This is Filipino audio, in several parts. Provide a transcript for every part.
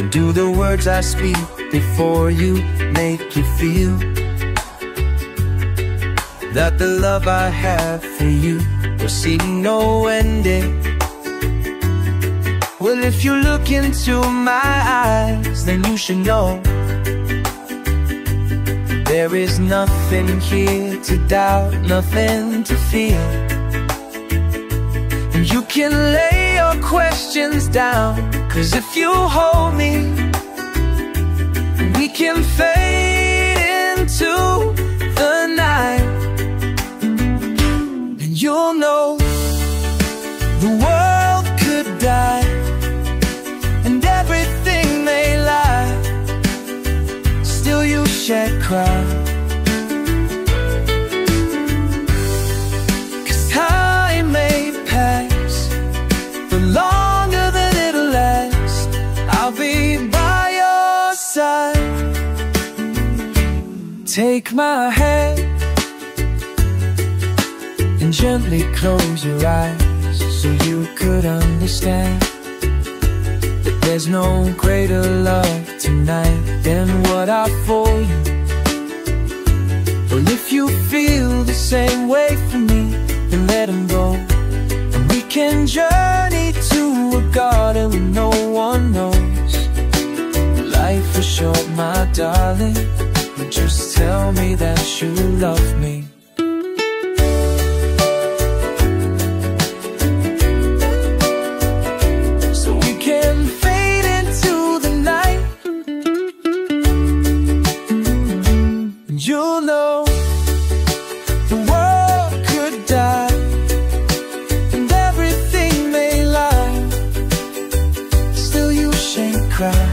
And do the words I speak before you make you feel that the love I have for you will see no ending? Well, if you look into my eyes, then you should know there is nothing here to doubt, nothing to fear. And you can lay your questions down, 'cause if you hold me, we can fade into the night. And you'll know the world could die and everything may lie, still you shed cry. 'Cause time may pass, but longer than it'll last, I'll be by your side. Take my hand and gently close your eyes so you could understand that there's no greater love tonight than what I for you. Well, if you feel the same way for me, then let him go, and we can journey to a garden where no one knows. Life is short, my darling, but just tell me that you love me. You'll know the world could die and everything may lie, still you shan't cry.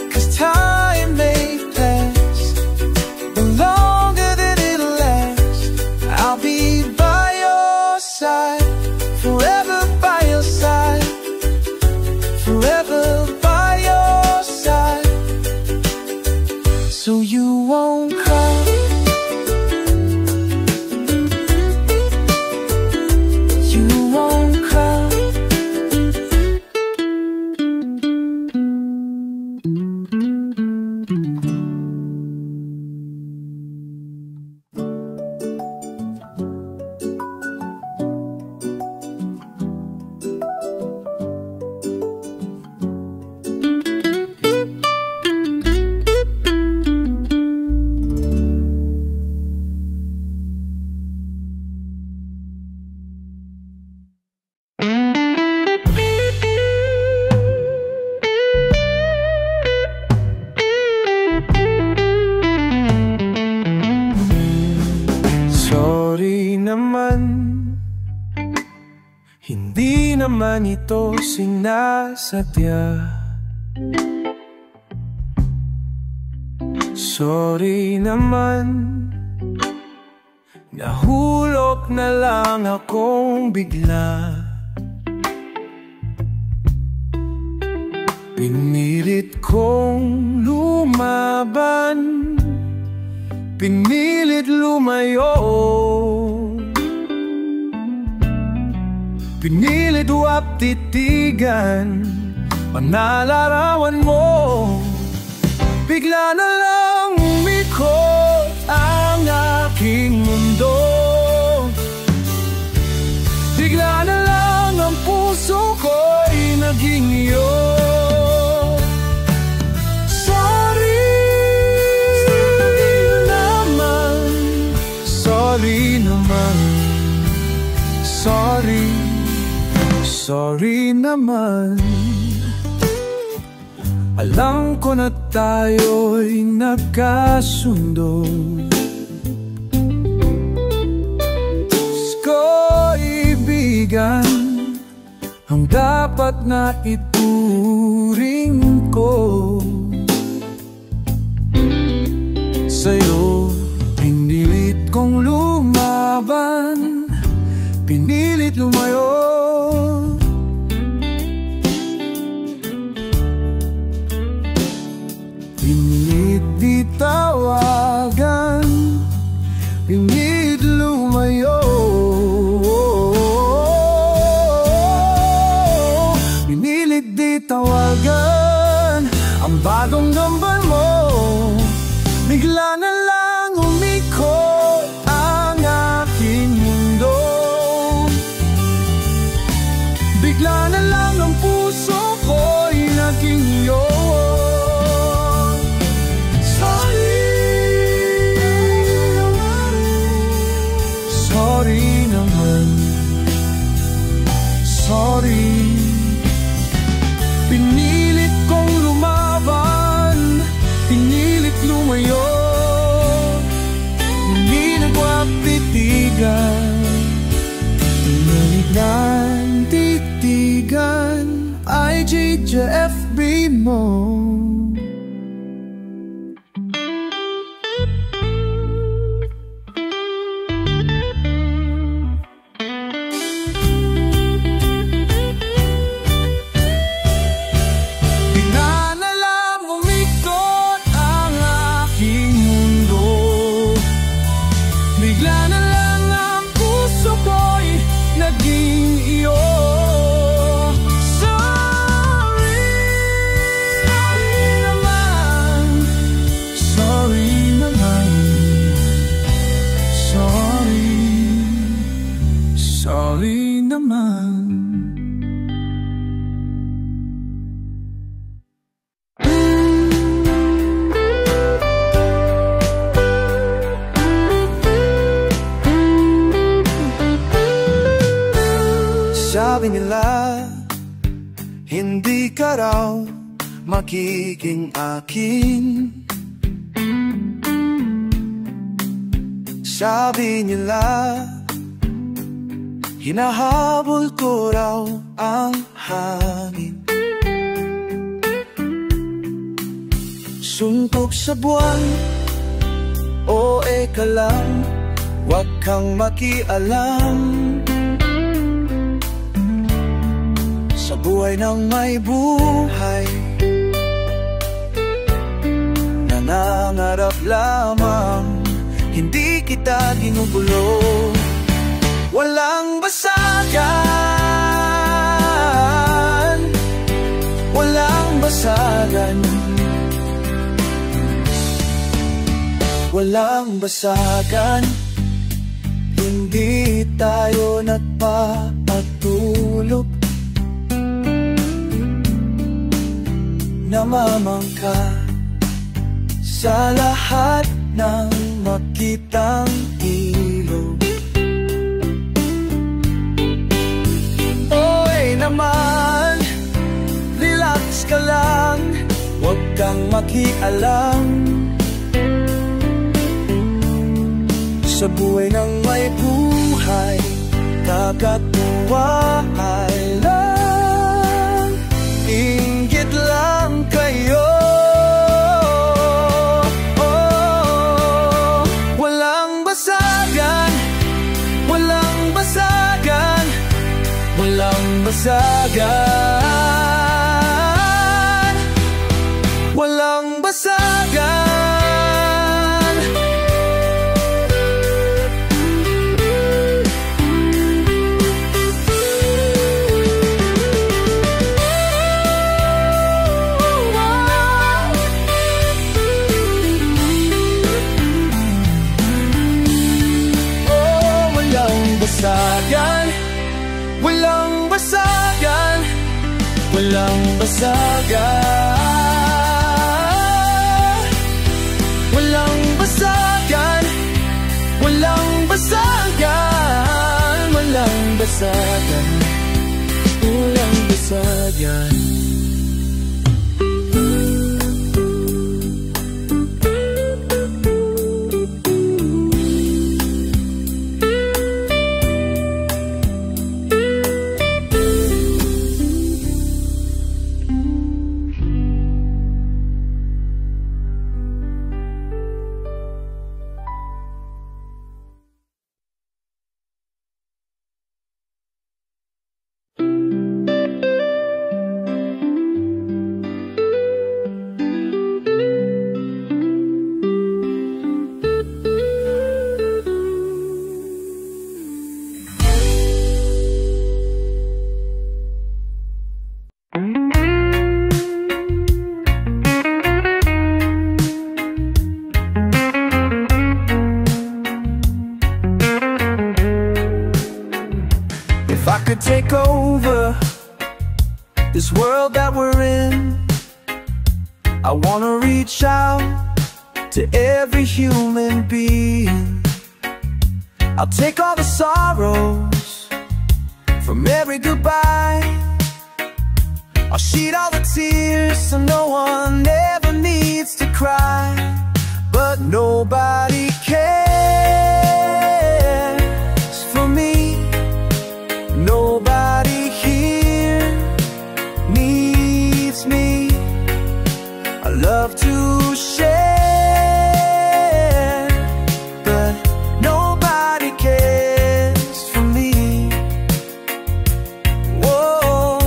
'Cause time may pass, but longer than it'll last, I'll be by your side, forever by your side, forever by your side. So you won't cry, you won't cry. Hindi naman ito sinasadya. Sorry naman, nahulog na lang akong bigla. Pinilit kong lumaban, pinilit lumayo, pinilit huwag titigan panalarawan mo. Bigla na lang umikot ang aking mundo, bigla na lang ang puso ko'y naging iyo. Sorry naman, sorry naman, sorry, sorry naman. Alam ko na tayo'y nagkasundo. Diyos ko, ibigan ang dapat na ituring ko. Sa'yo, pinilit kong lumaban, pinilit lumayo, pinilit di tawagan, pinilit lumayo. Bigla na lang ang puso ko'y naging iyo. Sorry naman, sorry. Pinilit kong lumaban, pinilit lumayo, hindi nagwapitigan, tinanignan, titigan, IGJFB mo. Sorry naman. Sabi nila, hindi ka raw magiging akin. Sabi nila, hinahabol ko raw ang hangin. Suntok sa buwan, o eka lang, wag kang makialam sa buhay ng may buhay. Nangangarap lamang, hindi kita ginugulo. Walang basagan, walang basagan, walang basagan. Hindi tayo nagpapatulog, namamangka sa lahat ng makitang ilog. Naman, relax ka lang, huwag kang makialam sa buhay ng may buhay. Kakatuwa ay lang, inggit lang kayo. Walang basagan, walang basagan, walang basagan, walang basagan. Oh, walang basagan, walang basagan, walang basagan, walang basagan, walang basagan, walang basagan, walang basagan. take over this world that we're in. I wanna reach out to every human being. I'll take all the sorrows from every goodbye. I'll shed all the tears so no one ever needs to cry. But nobody cares for me. Nobody here needs me. I love to share, but nobody cares for me. Whoa,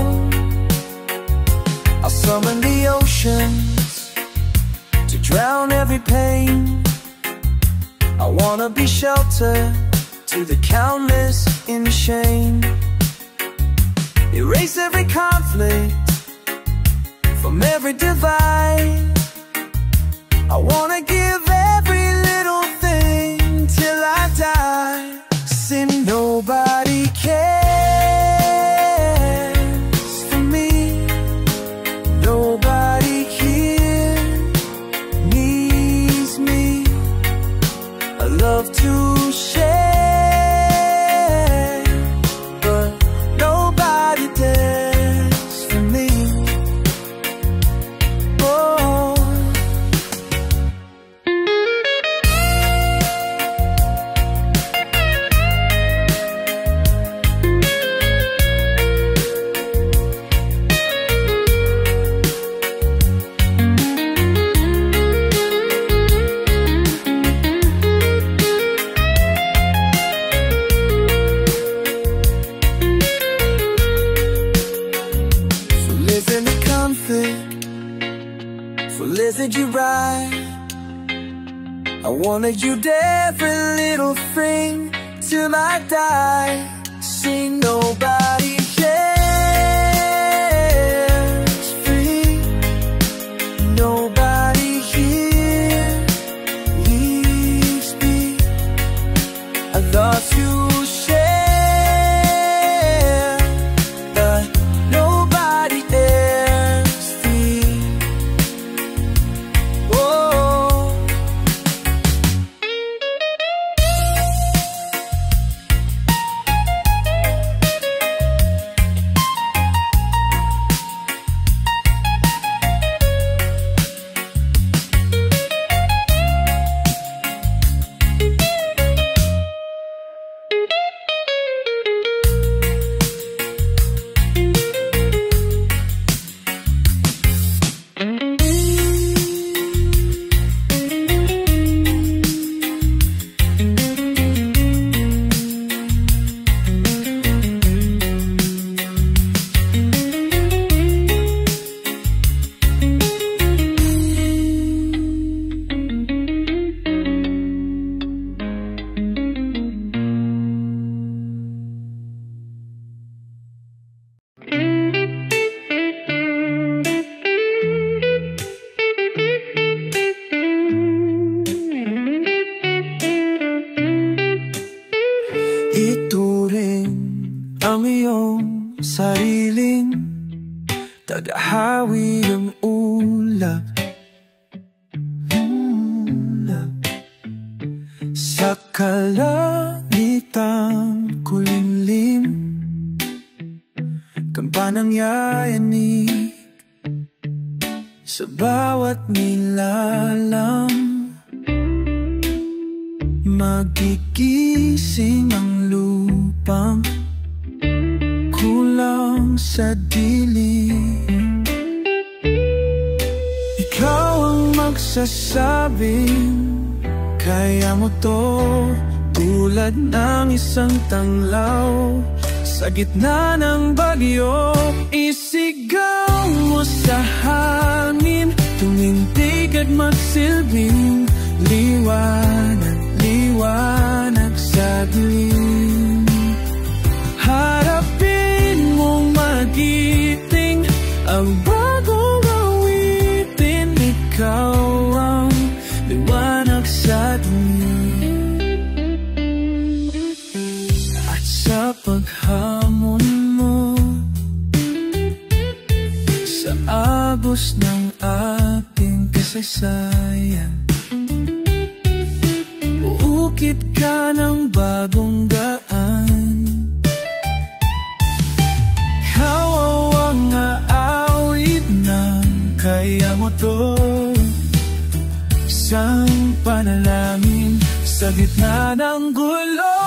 I'll summon the oceans to drown every pain. I wanna be shelter to the countless in shame. Erase every conflict from every divide. I wanna give every little thing till I die. Sin, nobody cares for me. Nobody here needs me. I love to share, but nobody dares for me. Oh. For lizard you ride, I wanna you every little thing till I die. See, nobody cares free. Nobody here leaves me. I love to share, but nobody dares free. Ituring ang iyong sariling tadhawi ng ulap. Sa kalagitang kulimlim, kampanang yayanig sa bawat nilalang. Magigising ang lupang kulang sa dilim. Ikaw ang magsasabing kaya mo to, tulad ng isang tanglaw sa gitna ng bagyo. Isigaw mo sa hangin, tumindig at magsilbing liwanag, liwanag sa dilim. Harapin mong magiting ang bagong awitin. Ikaw ang liwanag sa dilim. At sa paghamon agos ng ating kasaysayan. Uukit ka ng bagong daan. Kawawang aawit ng kaya mo to. Isang panalangin sa gitna ng gulo.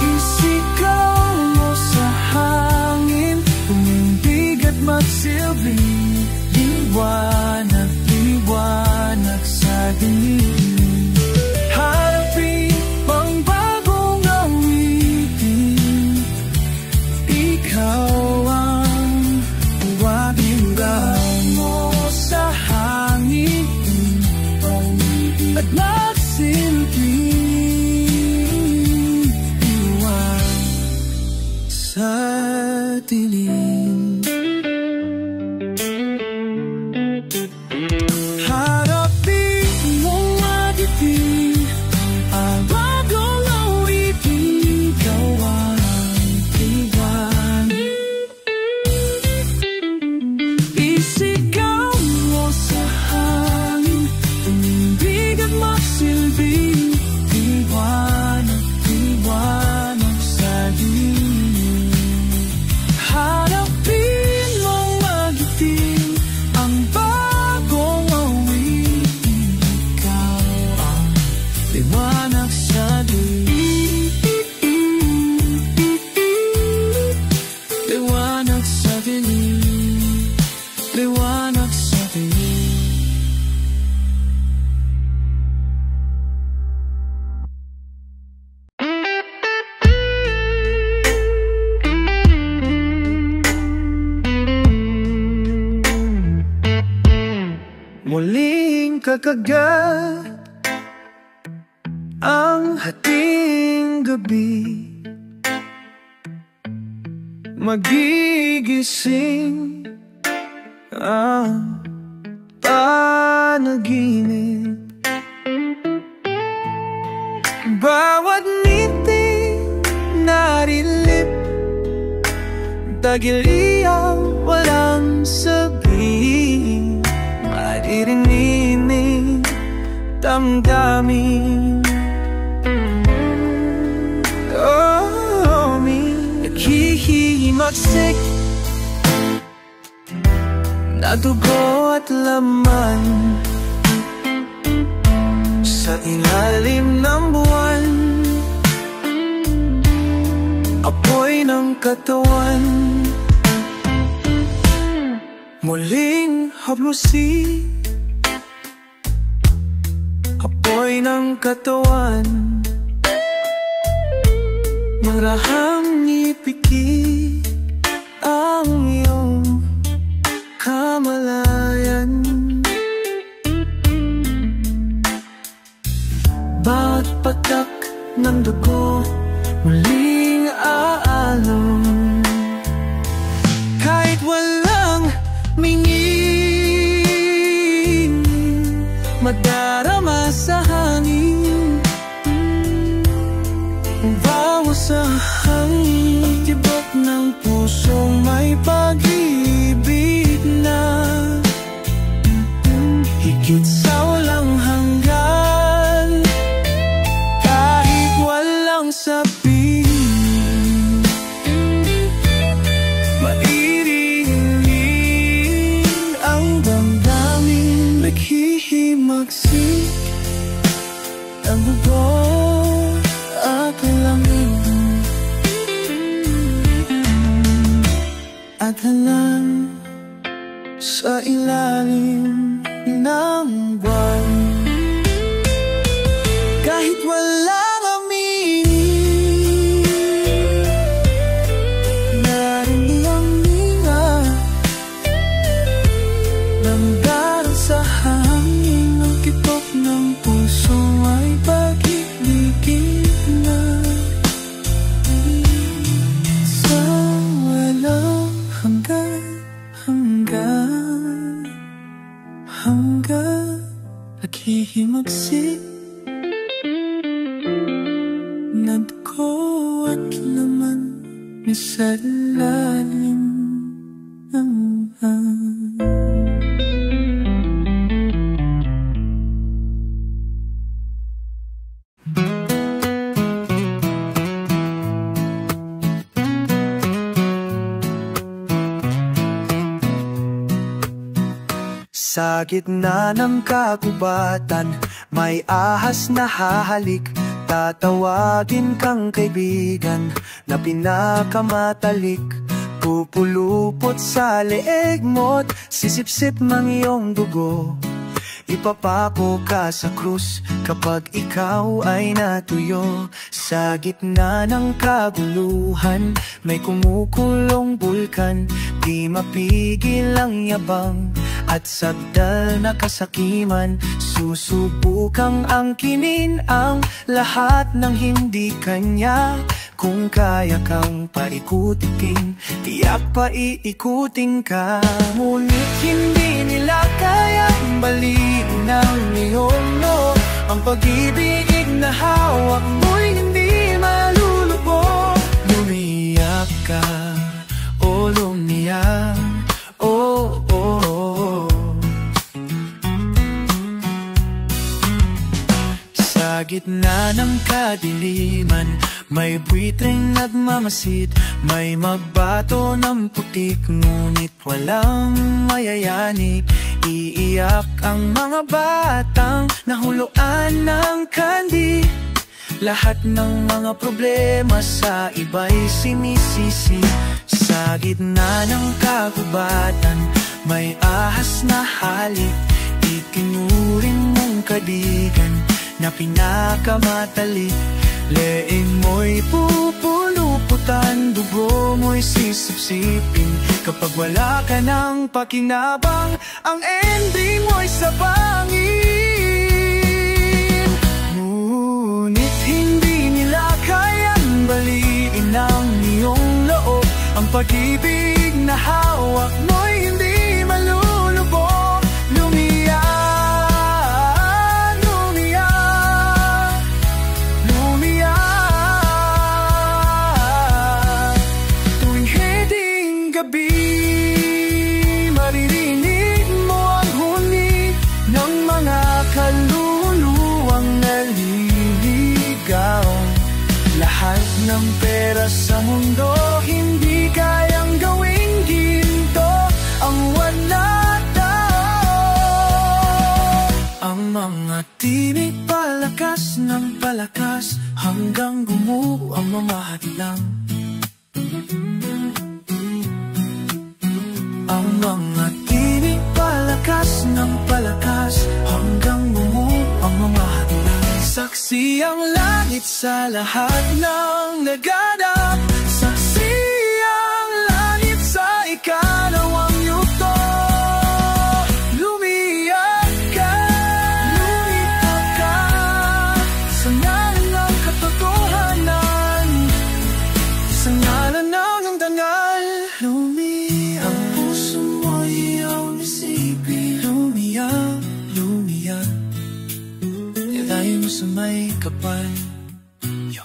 Isigaw mo sa hangin, tumindig at magsilbing liwanag, liwanag sa dilim. Harapin ang bagong awitin, ikaw ang huwagin mo sa hangin at magsilbing liwanag sa dilim. Muling kakagat ang hating gabi, magigising ang panaginip. Bawat ngiti narilip, tagiliang walang sabihin, maririnig damdamin. Oh, naghihimagsik na dugo at laman sa ilalim ng buwan, apoy ng katawan. Muling haplusin, apoy ng katawan. Marahang ipikit ang iyong kamalayan. Bawat patak ng dugo muling aalon, kahit walang mingin, madarama sa hangin. Bawas sa hangin, tibok ng pusong may pag-ibig na higit sa walang hanggan, kahit walang sabihin. Mairinig ang damdamin, naghihimagsik ang bubong at langit, at halang sa ilalim ng buwan. Kahit walang aminin, narinig ang hinga ng darang sa hangin. Ang kitok ng puso ay pag-ibigin na sa walang hanggan, hanggan, hanggan. Sa gitna ng kagubatan, may ahas na hahalik. Tatawagin kang kaibigan na pinakamatalik. Pupulupot sa leeg mo't sisipsip ng iyong dugo. Ipapako ka sa krus kapag ikaw ay natuyo. Sa gitna ng kaguluhan, may kumukulong bulkan. Di mapigil ang yabang at sabdal na kasakiman. Susubukang angkinin ang lahat ng hindi kanya. Kung kaya kang paikutin, tiyak paiikutin ka. Ngunit hindi nila kayang baliin ang iyong no. Ang pag-ibig na hawak mo'y hindi malulubog. Lumiyak ka, o lumiyak, oh, oh, oh. Sa gitna ng kadiliman, may buitreng nagmamasid. May magbato ng putik, ngunit walang mayayanig. Iiyak ang mga batang nahuluan ng kandi. Lahat ng mga problema sa iba'y sinisisi. Sa gitna ng kagubatan, may ahas na halik. Itinuring mong kadigan na pinakamatalik. Leeg mo'y pupuluputan, dugo mo'y sisipsipin. Kapag wala ka ng pakinabang, ang ending mo'y sabangin. Ngunit hindi nila kayang baliin ang iyong loob. Ang pag-ibig na hawak mo'y hindi malulubog. Lumiyak, maririnig mo ang huni ng mga kaluluwang naliligaw. Lahat ng pera sa mundo hindi kayang gawing ginto ang wala daw. Ang mga tinig palakas ng palakas hanggang gumuho ang mamahadlang. Ang mga tinig palakas ng palakas hanggang bumuo ang mga hadlang. Saksi ang langit sa lahat ng naganap. Saksi ang langit sa ikalawang yugto. Lumiyak ka, lumitaw ka sa ngalan ng katotohanan, sa ngalan ng dangal. Lumiyak, puso mo iyong isipin. Lumiyak, lumiyak, ilayo mo sa may kapal. Yo.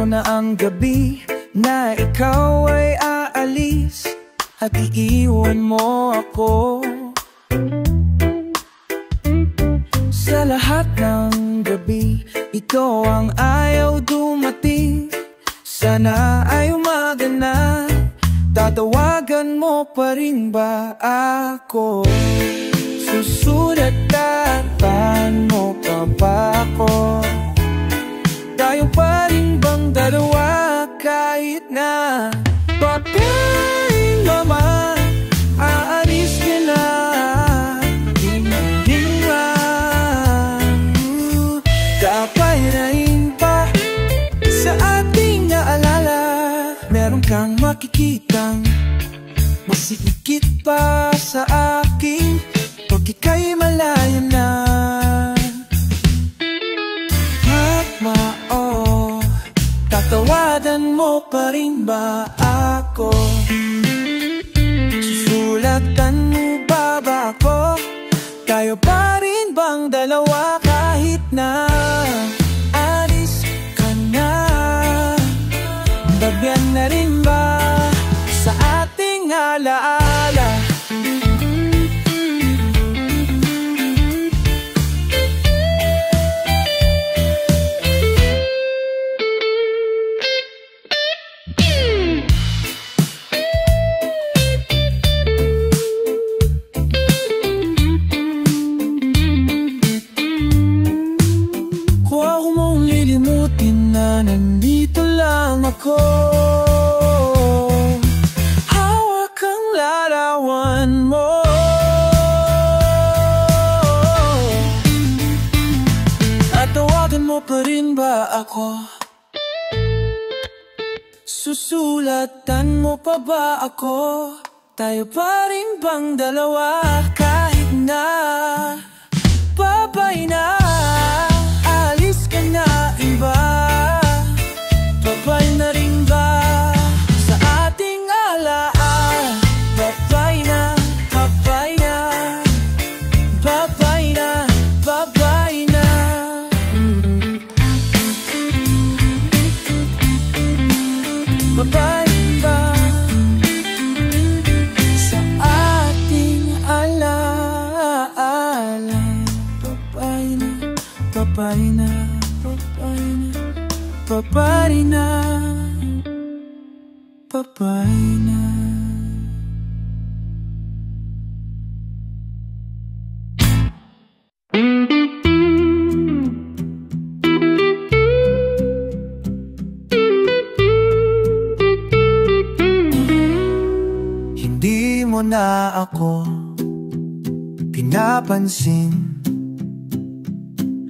Na ang gabi na ikaw ay aalis at iiwan mo ako. Sa lahat ng gabi, ito ang ayaw dumating. Sana ay umaga na, tatawagan mo pa rin ba ako? Susulat-tatan mo pa ba ako? Tayo pa rin bang dalawa kahit na pagkain naman aalis ka na? Kapairain pa sa ating naalala. Meron kang makikitang masikip pa sa akin pag ika'y malayo na. Tatawagan mo pa rin ba ako? Susulatan mo ba ako? Tayo pa rin bang dalawa kahit na ba ako? Susulatan mo pa ba ako? Tayo pa rin bang dalawa kahit na babay na? Alis ka na iba, babay na rin ba sa ating alaala? Babay na, babay na, babay na, babay na. Babay ba sa ating alaala? Babay na, babay na, babay na, babay na, babay na. Hindi mo na ako pinapansin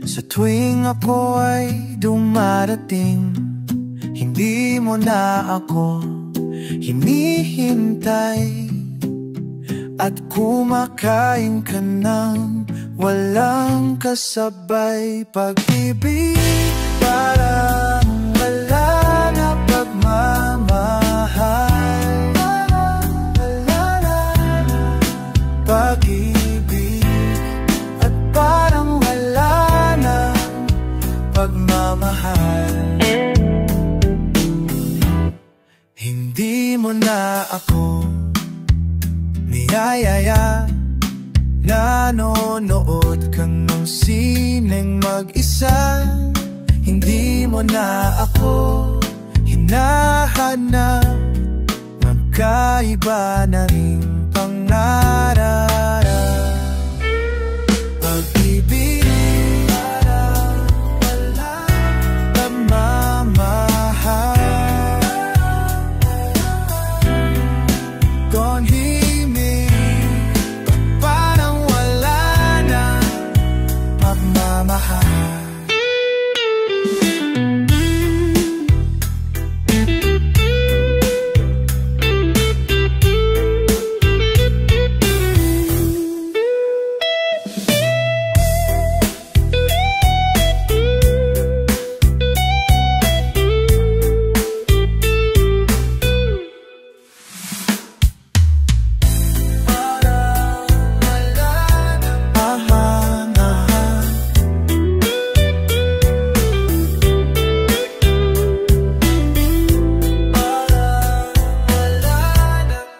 sa tuwing ako ay dumarating. Hindi mo na ako hinihintay at kumakain ka ng walang kasabay. Pag-ibig parang wala na pagmamahal. Pag-ibig at parang wala na pagmamahal. Hindi mo na ako niyayaya, nanonood ka ng sineng mag-isa. Hindi mo na ako hinahanap, magkaiba na rin pangarap. Pag-ibig parang wala pagmamahal. Tonhimik parang wala na pagmamahal.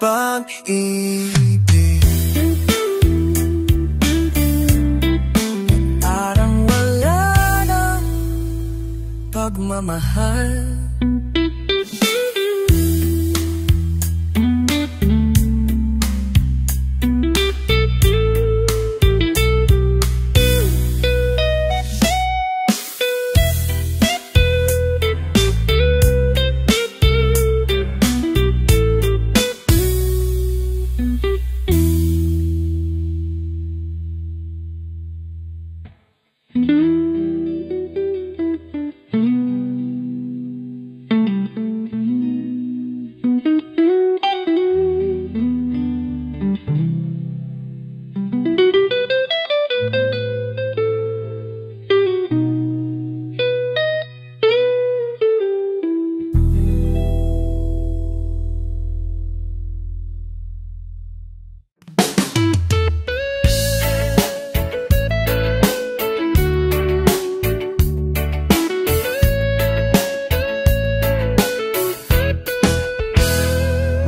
Pag-ibig parang wala ng pagmamahal.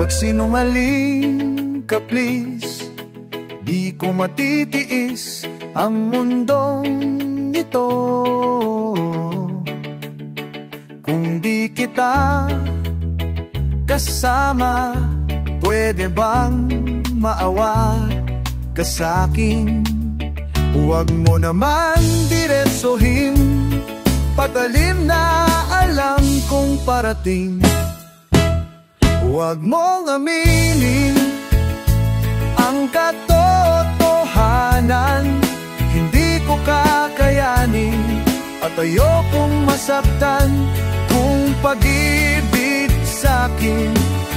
Magsinungaling ka please, di ko matitiis ang mundong ito. Kung di kita kasama, pwede bang maawa ka sa'kin? Huwag mo naman diretsuhin patalim na alam kong parating. Huwag mong aminin ang katotohanan. Hindi ko kakayanin at At ayokong masaktan kung pag-ibig sa'kin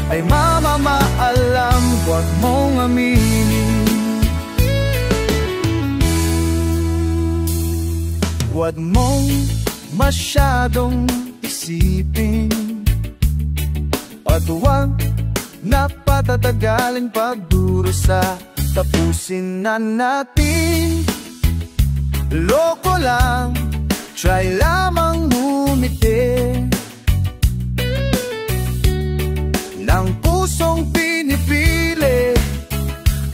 ay mamamaalam. Huwag mong aminin, huwag mong masyadong isipin, at huwag na patatagalin pagdurusa. Tapusin na natin, loko lang, try lamang ngumiti ng pusong pinipili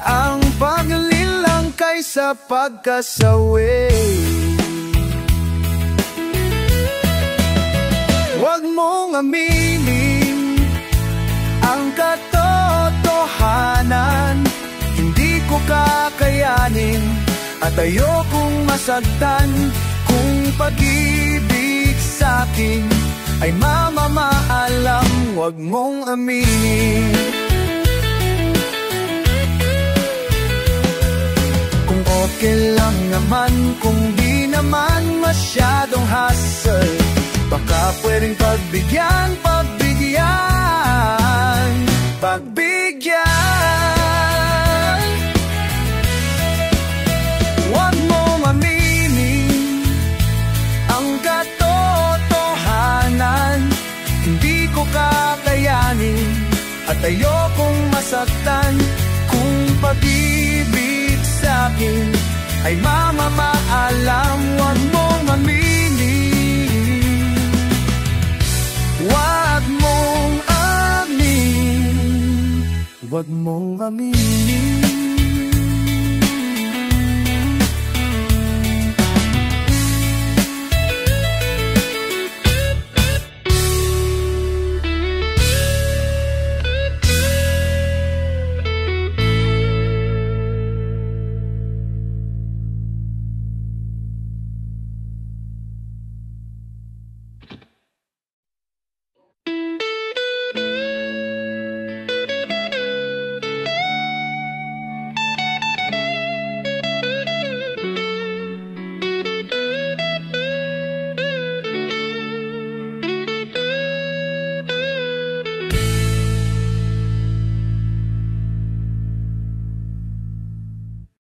ang paglinlang kaysa pagkasawi. Huwag mong aminin ang katotohanan, hindi ko kakayanin at ayokong masaktan kung pag-ibig sa'kin ay mamamaalam. Huwag mong aminin. Kung okay lang naman, kung di naman masyadong hassle, baka pwedeng pagbigyan, pagbigyan, pagbigyan. Huwag mong aminin ang katotohanan, hindi ko kakayanin at ayokong masaktan kung pag-ibig sa'kin ay mamamaalam. Huwag mong aminin, huwag mong aminin, huwag mong aminin.